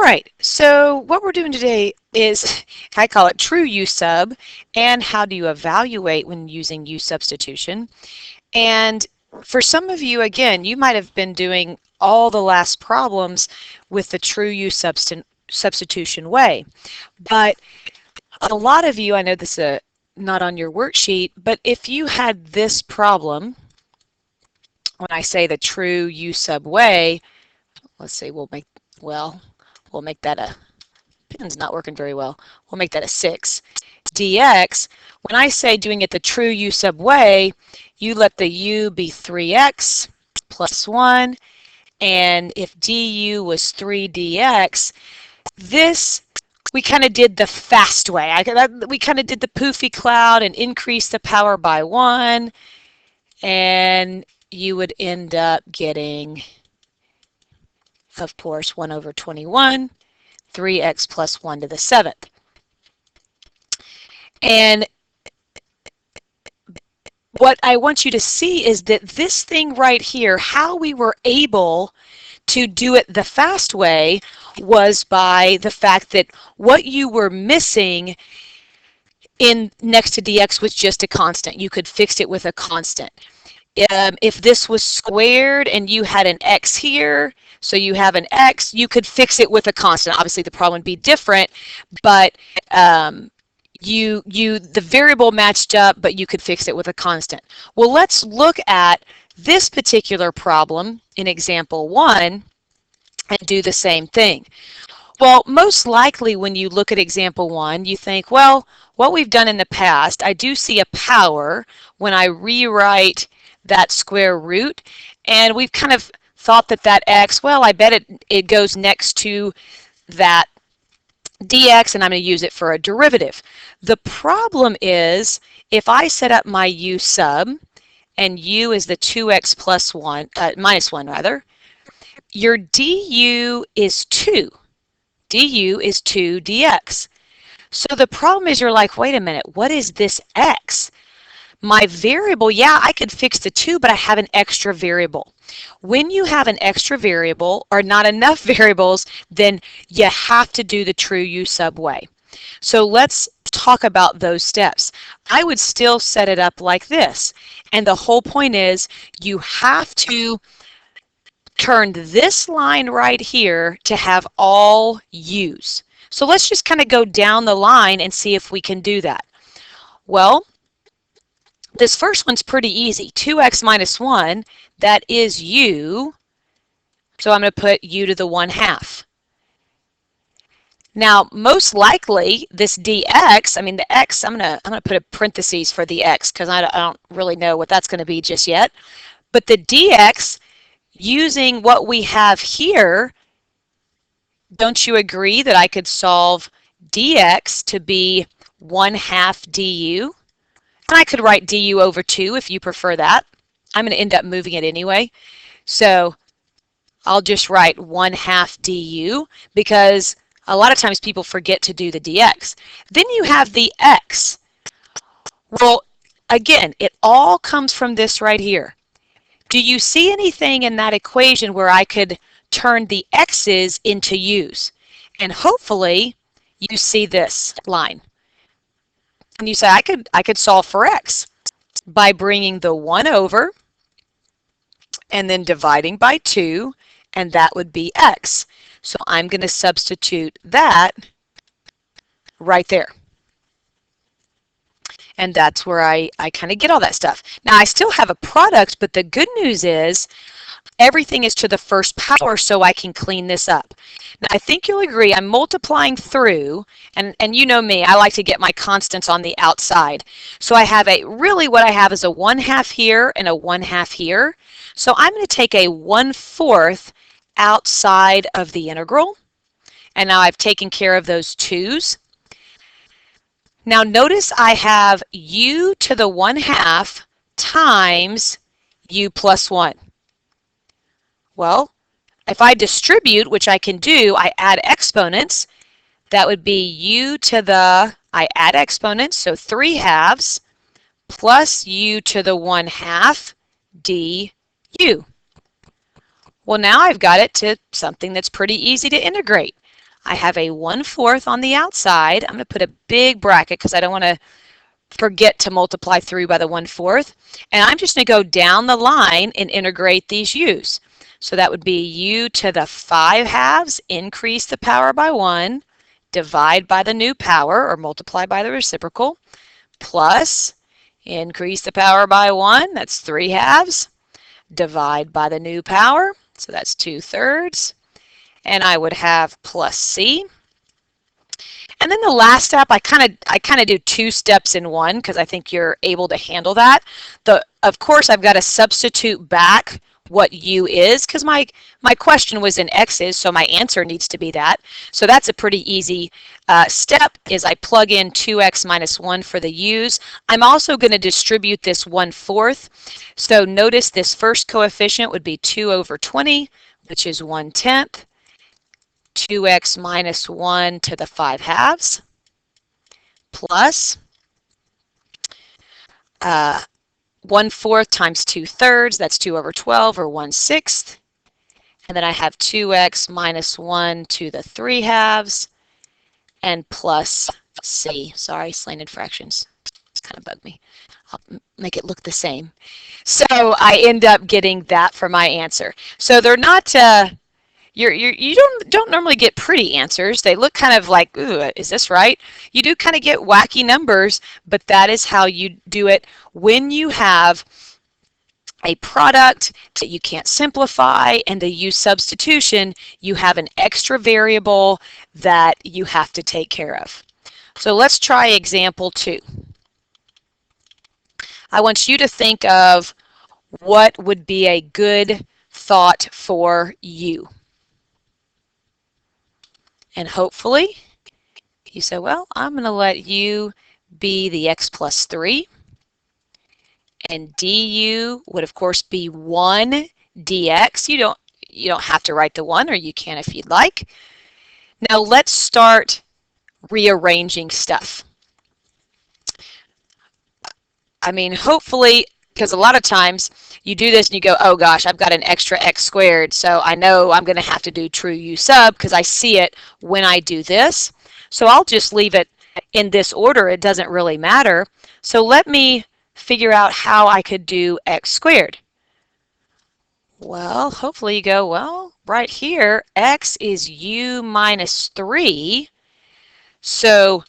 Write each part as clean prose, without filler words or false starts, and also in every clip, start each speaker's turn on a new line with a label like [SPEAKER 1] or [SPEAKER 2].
[SPEAKER 1] All right, so what we're doing today is, I call it true U sub, and how do you evaluate when using U substitution. And for some of you, again, you might have been doing all the last problems with the true U substitution way. But a lot of you, I know this is not on your worksheet, but if you had this problem, when I say the true U sub way, let's say we'll make that a, pen's not working very well. We'll make that a 6. dx, when I say doing it the true U sub way, you let the u be 3x plus 1, and if du was 3 dx, this we kind of did the fast way. We kind of did the poofy cloud and increased the power by 1, and you would end up getting, of course, 1 over 21, 3x plus 1 to the 7th. And what I want you to see is that this thing right here, how we were able to do it the fast way, was by the fact that what you were missing in next to dx was just a constant. You could fix it with a constant. If this was squared and you had an x here, so you have an x, you could fix it with a constant. Obviously the problem would be different, but the variable matched up, but you could fix it with a constant. Well, let's look at this particular problem in example 1 and do the same thing. Well, most likely when you look at example 1, you think, well, what we've done in the past, I do see a power when I rewrite that square root, and we've kind of thought that x, well, I bet it goes next to that dx, and I'm going to use it for a derivative. The problem is, if I set up my u sub, and u is the 2x plus 1, minus 1 rather, your du is 2. du is 2 dx. So the problem is, you're like, wait a minute, what is this x? My variable, yeah, I could fix the 2, but I have an extra variable. When you have an extra variable or not enough variables, then you have to do the true U sub way. So let's talk about those steps. I would still set it up like this. And the whole point is you have to turn this line right here to have all U's. So let's just kind of go down the line and see if we can do that. Well, this first one's pretty easy. 2x minus 1, that is u. So I'm going to put u to the 1/2. Now, most likely, this dx, I mean the x, I'm going to put a parentheses for the x because I don't really know what that's going to be just yet. But the dx, using what we have here, don't you agree that I could solve dx to be 1/2 du? And I could write du over 2 if you prefer that. I'm going to end up moving it anyway. So I'll just write 1/2 du because a lot of times people forget to do the dx. Then you have the x. Well, again, it all comes from this right here. Do you see anything in that equation where I could turn the x's into u's? And hopefully you see this line. And you say, I could solve for x by bringing the 1 over and then dividing by 2, and that would be x. So I'm going to substitute that right there. And that's where I kind of get all that stuff. Now, I still have a product, but the good news is everything is to the first power, so I can clean this up. Now, I think you'll agree I'm multiplying through, and you know me, I like to get my constants on the outside. So I have really what I have is a 1/2 here and a 1/2 here. So I'm going to take a 1/4 outside of the integral. And now I've taken care of those 2's. Now notice I have u to the 1/2 times u plus 1. Well, if I distribute, which I can do, I add exponents. That would be u to the, I add exponents, so 3/2 plus u to the 1/2 du. Well, now I've got it to something that's pretty easy to integrate. I have a 1/4 on the outside. I'm going to put a big bracket because I don't want to forget to multiply through by the 1/4. And I'm just going to go down the line and integrate these u's. So that would be u to the 5/2, increase the power by 1, divide by the new power, or multiply by the reciprocal, plus increase the power by 1, that's 3/2, divide by the new power, so that's 2/3, and I would have plus c. And then the last step, I kind of do 2 steps in one because I think you're able to handle that. Of course, I've got to substitute back what u is because my question was in x's, so my answer needs to be that. So that's a pretty easy step, is I plug in 2x minus 1 for the u's. I'm also going to distribute this 1/4. So notice this first coefficient would be 2/20, which is 1/10. 2x minus 1 to the 5/2 plus 1/4 times 2/3, that's 2/12 or 1/6. And then I have 2x minus 1 to the 3/2 and plus c. Sorry, slanted fractions. It's kind of bugged me. I'll make it look the same. So I end up getting that for my answer. So they're not you don't normally get pretty answers. They look kind of like, ooh, is this right? You do kind of get wacky numbers, but that is how you do it when you have a product that you can't simplify and to use substitution, you have an extra variable that you have to take care of. So let's try example 2. I want you to think of what would be a good thought for you. And hopefully you say, well, I'm going to let u be the x plus 3. And du would, of course, be 1 dx. You don't have to write the 1, or you can if you'd like. Now let's start rearranging stuff. I mean, hopefully, because a lot of times you do this and you go, oh gosh, I've got an extra x squared, so I know I'm going to have to do true u sub because I see it when I do this. So I'll just leave it in this order. It doesn't really matter. So let me figure out how I could do x squared. Well, hopefully you go, well, right here, x is u minus 3. So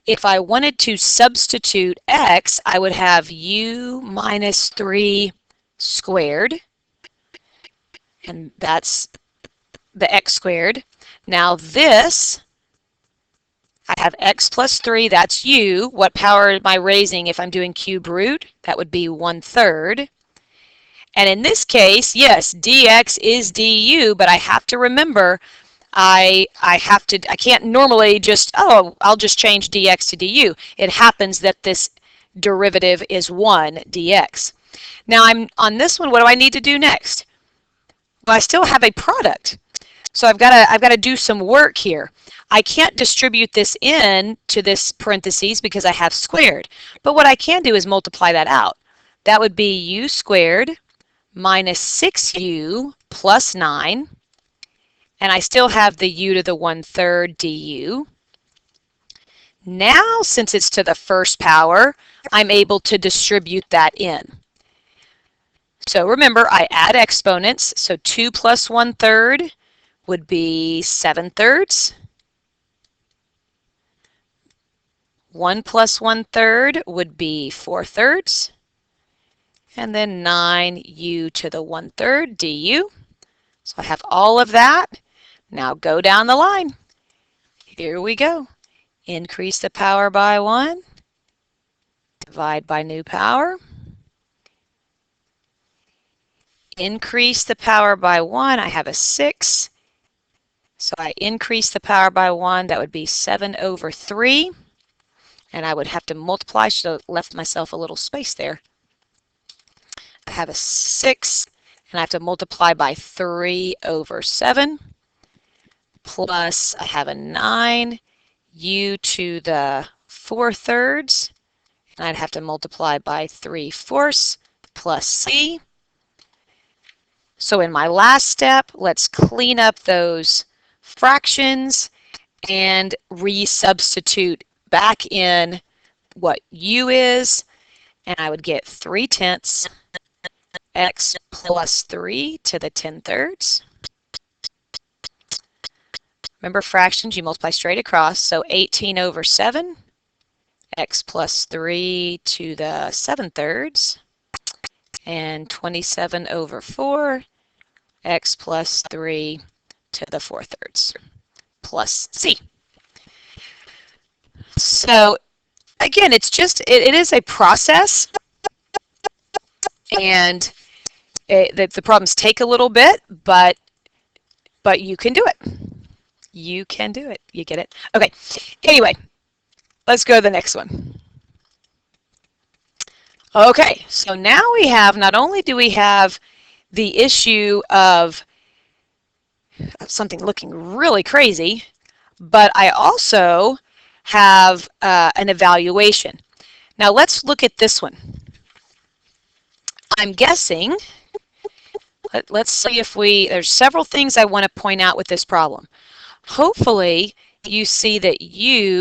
[SPEAKER 1] if I wanted to substitute x, I would have u minus 3 squared, and that's the x squared. Now this, I have x plus 3, that's u. What power am I raising if I'm doing cube root? That would be 1/3. And in this case, yes, dx is du, but I have to remember I can't normally just, oh, I'll just change dx to du. It happens that this derivative is 1 dx. Now I'm on this one, what do I need to do next? Well, I still have a product. So I've got to do some work here. I can't distribute this in to this parentheses because I have squared. But what I can do is multiply that out. That would be u squared minus 6u plus 9. And I still have the u to the 1/3 du. Now, since it's to the first power, I'm able to distribute that in. So remember, I add exponents. So 2 plus 1/3 would be 7/3. 1 plus 1/3 would be 4/3. And then 9u to the 1/3 du. So I have all of that. Now go down the line. Here we go. Increase the power by 1. Divide by new power. Increase the power by 1. I have a 6. So I increase the power by 1. That would be 7/3. And I would have to multiply. Should have left myself a little space there. I have a 6. And I have to multiply by 3/7. Plus, I have a 9, u to the 4/3, and I'd have to multiply by 3/4 plus c. So in my last step, let's clean up those fractions, and resubstitute back in what u is, and I would get 3/10 x plus 3 to the 10/3. Remember fractions, you multiply straight across, so 18/7 x plus 3 to the 7/3, and 27/4 x plus 3 to the 4/3 plus c. So again, it's just, it is a process, and the problems take a little bit, but you can do it. You can do it. You get it? Okay. Anyway, let's go to the next one. Okay, so now we have, not only do we have the issue of something looking really crazy, but I also have an evaluation. Now let's look at this one. I'm guessing, let's see if there's several things I want to point out with this problem. Hopefully you see that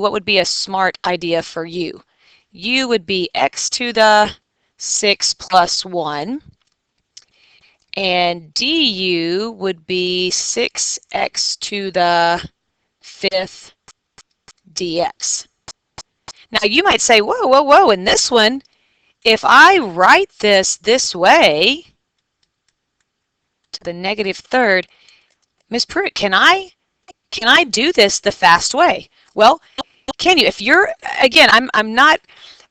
[SPEAKER 1] what would be a smart idea for u? U would be x to the 6 plus 1, and du would be 6x to the 5th dx. Now you might say, whoa, whoa, whoa, in this one, if I write this way, to the -3rd, Ms. Pruitt, can I do this the fast way? Well, can you? If you're, again, I'm not,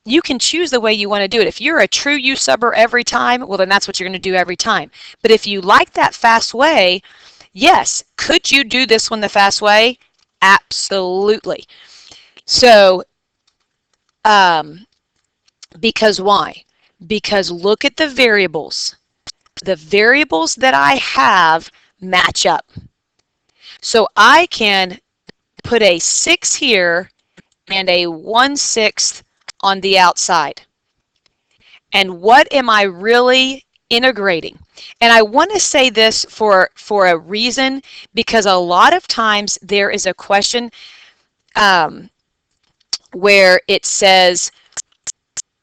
[SPEAKER 1] you can choose the way you want to do it. If you're a true U-subber every time, well, then that's what you're going to do every time. But if you like that fast way, yes, could you do this one the fast way? Absolutely. So, because why? Because look at the variables. The variables that I have match up. So I can put a 6 here and a 1/6 on the outside. And what am I really integrating? And I want to say this for a reason, because a lot of times there is a question where it says,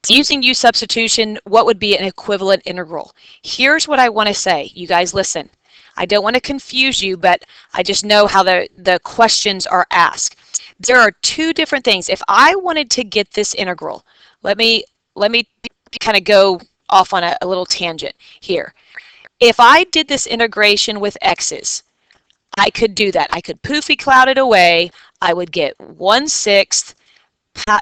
[SPEAKER 1] using u substitution, what would be an equivalent integral? Here's what I want to say. You guys listen. I don't want to confuse you, but I just know how the questions are asked. There are two different things. If I wanted to get this integral, let me kind of go off on a little tangent here. If I did this integration with x's, I could do that. I could poofy cloud it away. I would get 1/6,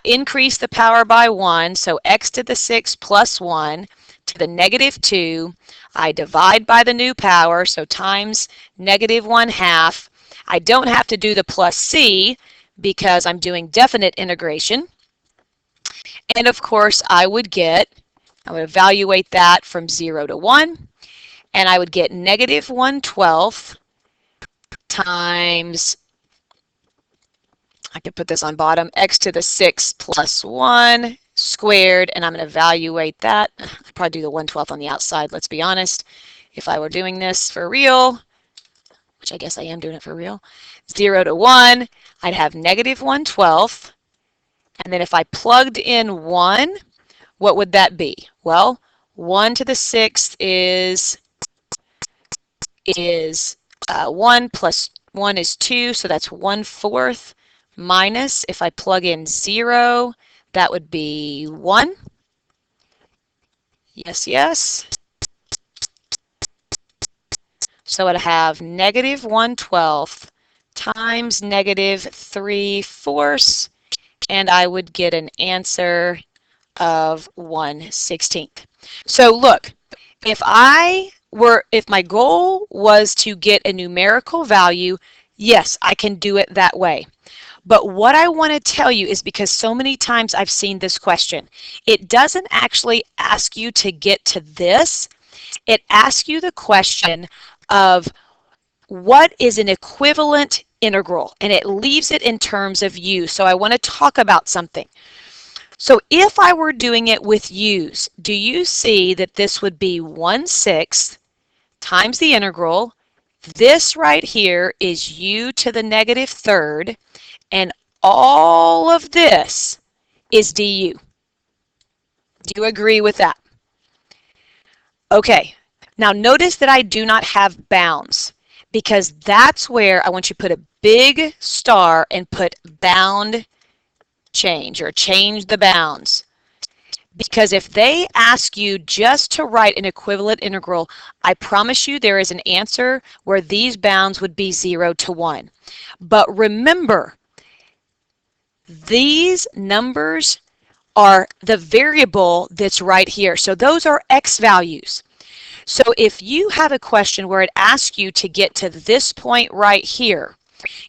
[SPEAKER 1] increase the power by 1, so x to the 6 plus 1 to the -2. I divide by the new power, so times -1/2. I don't have to do the plus c because I'm doing definite integration. And of course, I would evaluate that from 0 to 1, and I would get -1/12 times, I could put this on bottom, x to the 6 plus 1 squared, and I'm going to evaluate that. I'd probably do the 1/12 on the outside, let's be honest. If I were doing this for real, which I guess I am doing it for real, 0 to 1, I'd have -1/12. And then if I plugged in 1, what would that be? Well, 1 to the 6th is 1 plus 1 is 2, so that's 1/4 minus, if I plug in 0, that would be 1. Yes, yes. So I'd have -1/12 times -3/4, and I would get an answer of 1/16. So look, if my goal was to get a numerical value, yes, I can do it that way. But what I want to tell you is, because so many times I've seen this question, it doesn't actually ask you to get to this. It asks you the question of what is an equivalent integral, and it leaves it in terms of u. So I want to talk about something. So if I were doing it with u's, do you see that this would be 1/6 times the integral? This right here is u to the -3rd, and all of this is du. Do you agree with that? Okay, now notice that I do not have bounds, because that's where I want you to put a big star and put bound change, or change the bounds. Because if they ask you just to write an equivalent integral, I promise you there is an answer where these bounds would be 0 to 1. But remember, these numbers are the variable that's right here. So those are x values. So if you have a question where it asks you to get to this point right here,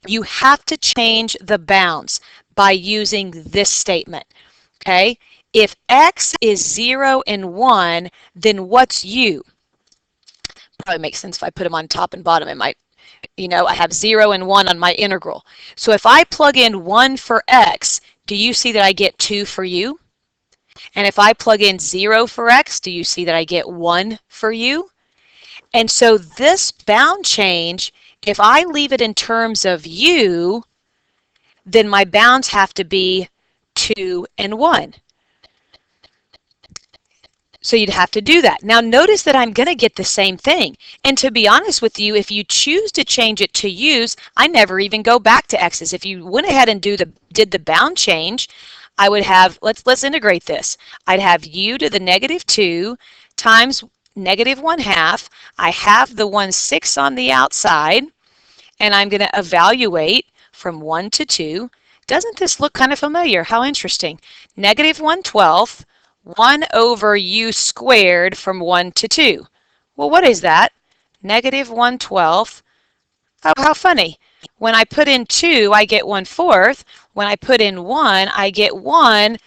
[SPEAKER 1] you have to change the bounds by using this statement, okay? If x is 0 and 1, then what's u? Probably makes sense if I put them on top and bottom. It might, you know, I have 0 and 1 on my integral. So if I plug in 1 for x, do you see that I get 2 for u? And if I plug in 0 for x, do you see that I get 1 for u? And so this bound change, if I leave it in terms of u, then my bounds have to be 2 and 1. So you'd have to do that. Now notice that I'm going to get the same thing. And to be honest with you, if you choose to change it to u's, I never even go back to x's. If you went ahead and did the bound change, I would have, let's integrate this. I'd have u to the -2 times -1/2. I have the 1/6 on the outside, and I'm going to evaluate from 1 to 2. Doesn't this look kind of familiar? How interesting. -1/12. 1 over u squared from 1 to 2. Well, what is that? -1/12. Oh, how funny. When I put in 2, I get 1/4. When I put in 1, I get 1.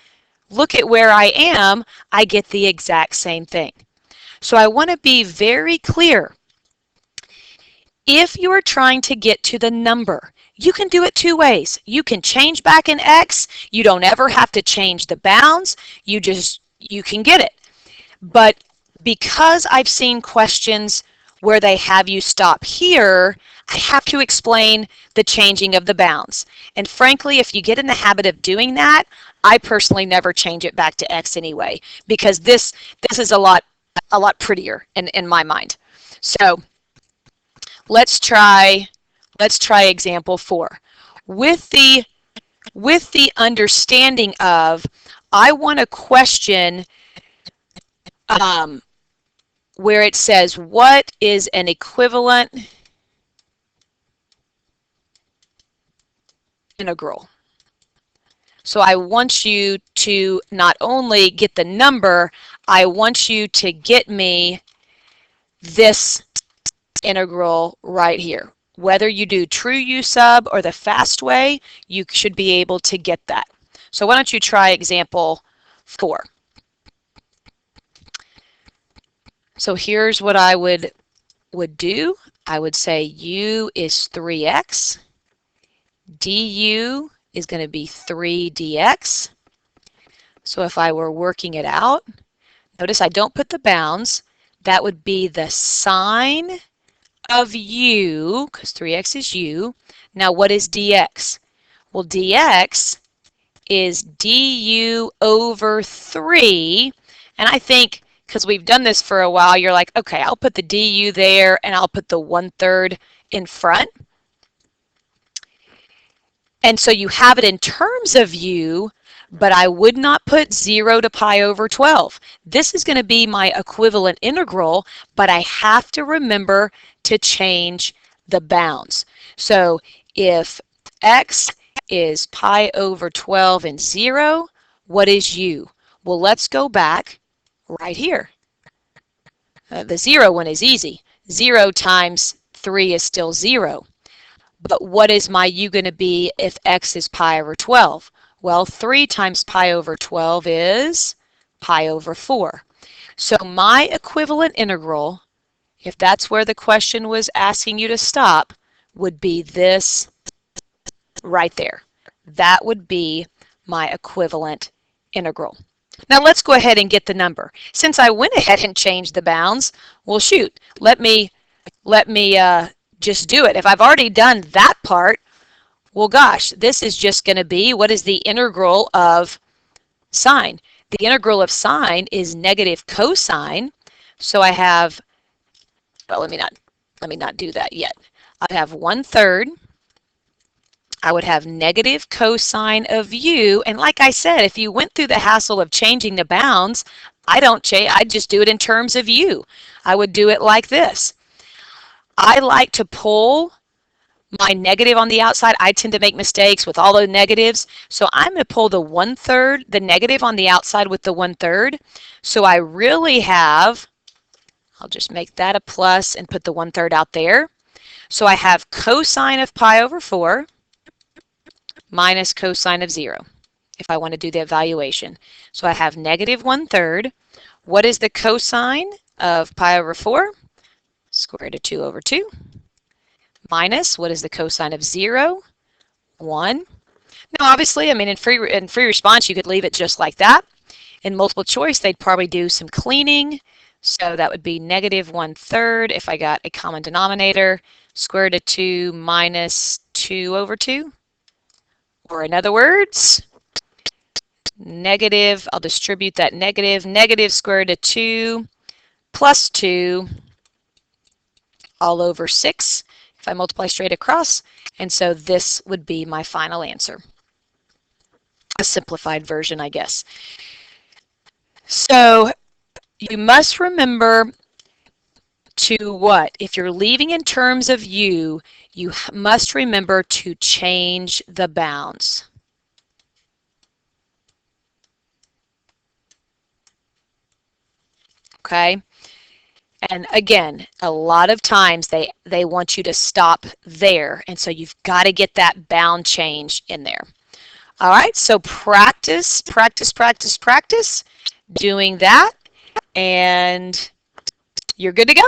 [SPEAKER 1] Look at where I am. I get the exact same thing. So I want to be very clear. If you are trying to get to the number, you can do it two ways. You can change back in x. You don't ever have to change the bounds. You can get it. But because I've seen questions where they have you stop here, I have to explain the changing of the bounds. And frankly, if you get in the habit of doing that, I personally never change it back to x anyway, because this is a lot prettier in my mind. So let's try example 4. With the understanding of, I want a question where it says, what is an equivalent integral? So I want you to not only get the number, I want you to get me this integral right here. Whether you do true u sub or the fast way, you should be able to get that. So why don't you try example 4. So here's what I would do. I would say u is 3x. du is going to be 3 dx. So if I were working it out, notice I don't put the bounds. That would be the sine of u, because 3x is u. Now what is dx? Well, dx is du over 3. And I think, because we've done this for a while, you're like, okay, I'll put the du there and I'll put the 1/3 in front. And so you have it in terms of u, but I would not put 0 to pi over 12. This is going to be my equivalent integral, but I have to remember to change the bounds. So if x is pi over 12 and 0, what is u? Well, let's go back right here. The 0 one is easy. 0 times 3 is still 0. But what is my u going to be if x is pi over 12? Well, 3 times pi over 12 is pi over 4. So my equivalent integral, if that's where the question was asking you to stop, would be this right there. That would be my equivalent integral. Now let's go ahead and get the number. Since I went ahead and changed the bounds, well shoot, let me just do it. If I've already done that part, Well, gosh, this is just going to be, what is the integral of sine? The integral of sine is negative cosine. So I have, well, let me not do that yet. I have 1/3. I would have negative cosine of u. And like I said, if you went through the hassle of changing the bounds, I just do it in terms of u. I would do it like this. I like to pull my negative on the outside. I tend to make mistakes with all the negatives. So I'm going to pull the 1/3, the negative on the outside with the 1/3. So I really have, I'll just make that a plus and put the 1/3 out there. So I have cosine of pi over 4 minus cosine of 0 if I want to do the evaluation. So I have negative 1/3. What is the cosine of pi over 4? Square root of 2 over 2. Minus, what is the cosine of 0? 1. Now obviously, I mean, in free response, you could leave it just like that. In multiple choice, they'd probably do some cleaning. So that would be negative 1/3 if I got a common denominator. Square root of 2 minus 2 over 2. Or in other words, negative, I'll distribute that negative, negative square root of 2 plus 2 all over 6 if I multiply straight across. And so this would be my final answer. A simplified version, I guess. So you must remember to what? If you're leaving in terms of u, you must remember to change the bounds. Okay? And again, a lot of times they want you to stop there. And so you've got to get that bound change in there. All right, so practice, practice, practice, practice doing that, and you're good to go.